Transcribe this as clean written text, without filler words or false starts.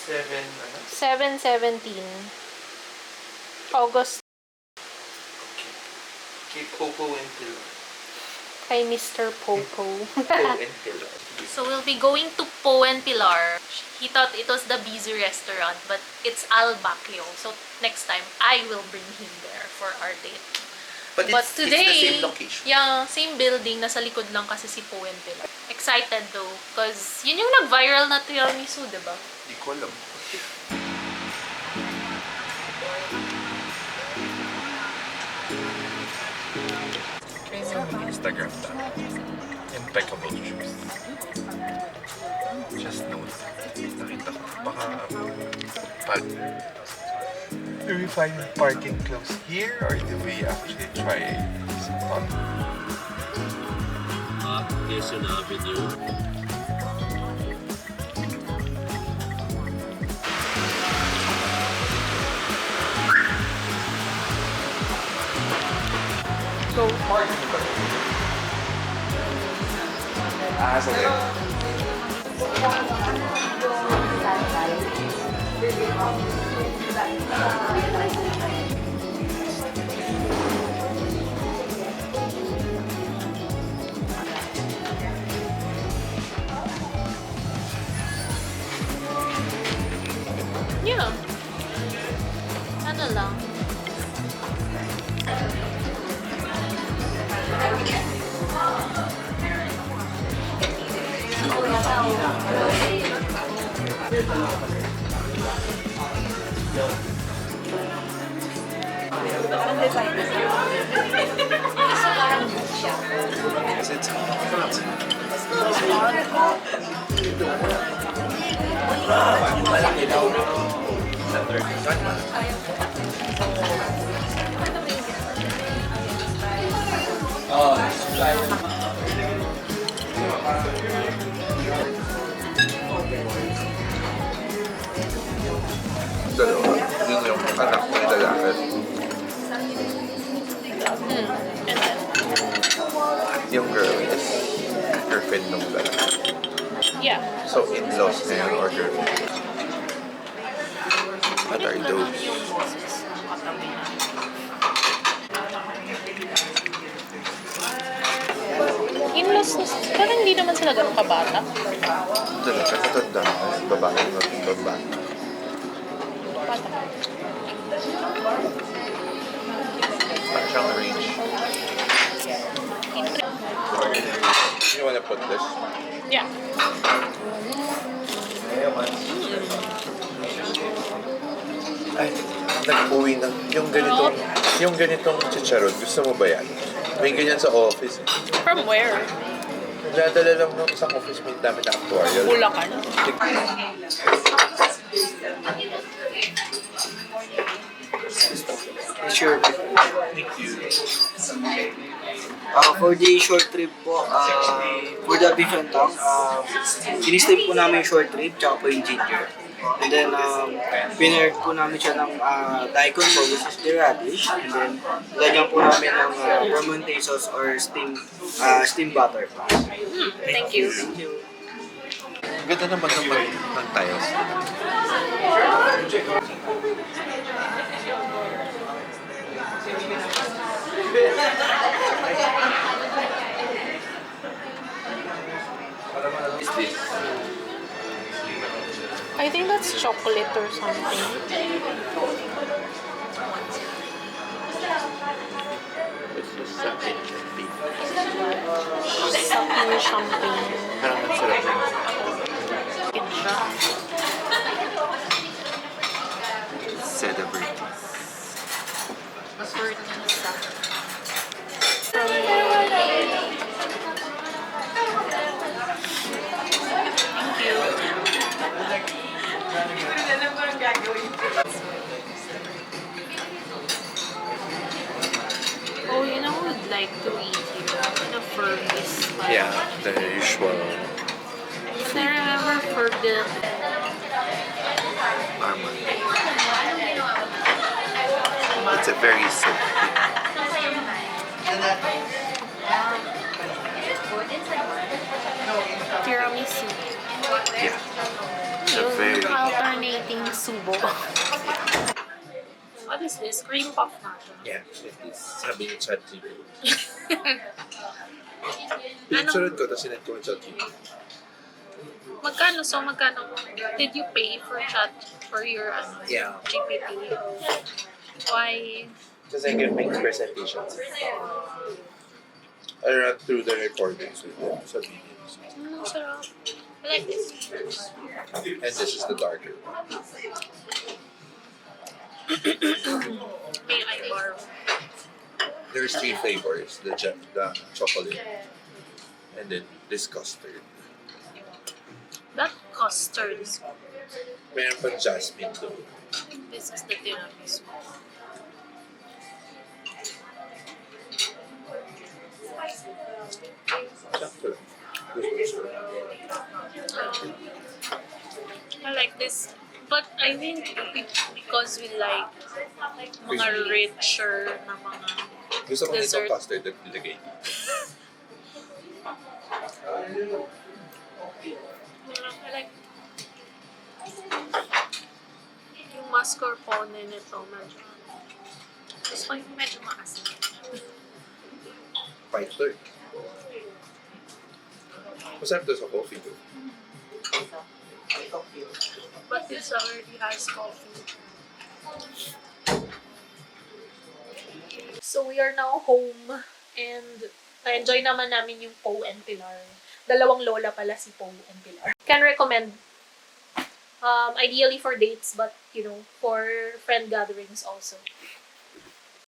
7/17. August. Kay Popo and Pilar. Kay Mr. Popo. Popo and Pilar. So we'll be going to Po and Pilar. He thought it was the busy restaurant, but it's Al Bacio. So next time, I will bring him there for our date. But today, it's the same location. Yeah, same building. Nasa likod lang kasi si Po and Pilar. Excited though, because yun yung nag-viral na tiramisu, diba? Di ko alam. Instagram that. Impeccable shoes. Just note. Nakita ko. Baka pag... Do we find parking close here or do we actually try some fun? Here's an avenue. Go. Sige. Yeah. Ano lang. Yes, it's hot. Malaki daw. Sa third one. Dalawa. Yun yung anak ng lalaki. Yung girl is girlfriend ng lalaki. Yeah. So, in-laws na yun or girlfriend. What are those? In-laws na parang hindi naman sila ganun kabata. Dalaga, katanda. Babae, babae. Bata. Parang siyang arrange. You wanna put this? Yeah. Ay, nag-uwi na. Yung ganitong chicharon, gusto mo ba yan? May ganyan sa office. From where? Nadala lang ng isang office mate namin na actuarial. Bulacan? Sure. Thank you. For the short trip po, for the beef and tongue, in-step po namin yung short trip, tsaka po yung ginger. And then, pinair po namin siya ng daikon po, which is the radish. And then, lagyan po namin ng fermentation sauce or steam butter pa. Thank you. Thank you. Ganda naman ng tiles. What is this? I think that's chocolate or something. This is something champagne. Something champagne. Parang masarap yun. Chicken siya. Celebrity. Bertisa. Thank you. Oh, you know who would like to eat here? The Fergus. Yeah, the usual I remember Fergus. armor. It's a very simple thing. Tiramisu. Yeah. It's a very Yung alternative. subo. What is this? Cream puff natin. Yeah, it is. Sabi ni Chat TV. Anong- Pinunod ko, tapos sinend ko yung Chat TV. Magkano? So, magkano? Did you pay for chat for your Yeah. GPT? Why? Because I can make presentations. I run through the recordings with them sa videos. Sarap. I like this. And this is the darker one. May I borrow? There's 3 flavors. The chocolate. And then this custard. That custard. Meron pang jasmine doon. This is the tiramisu. Sakto lang. This one's good. I like this. But I think because we like mga richer na mga Gusto ko nito dessert. custard at nilagay. I like yung mascarpone nito medyo gusto ko yung medyo maasin. Fighter. Masarap to sa coffee ko. But this already has coffee. So we are now home and na-enjoy naman namin yung Poe and Pilar. Dalawang lola pala si Poe and Pilar. Can recommend. Ideally for dates, but you know, for friend gatherings also.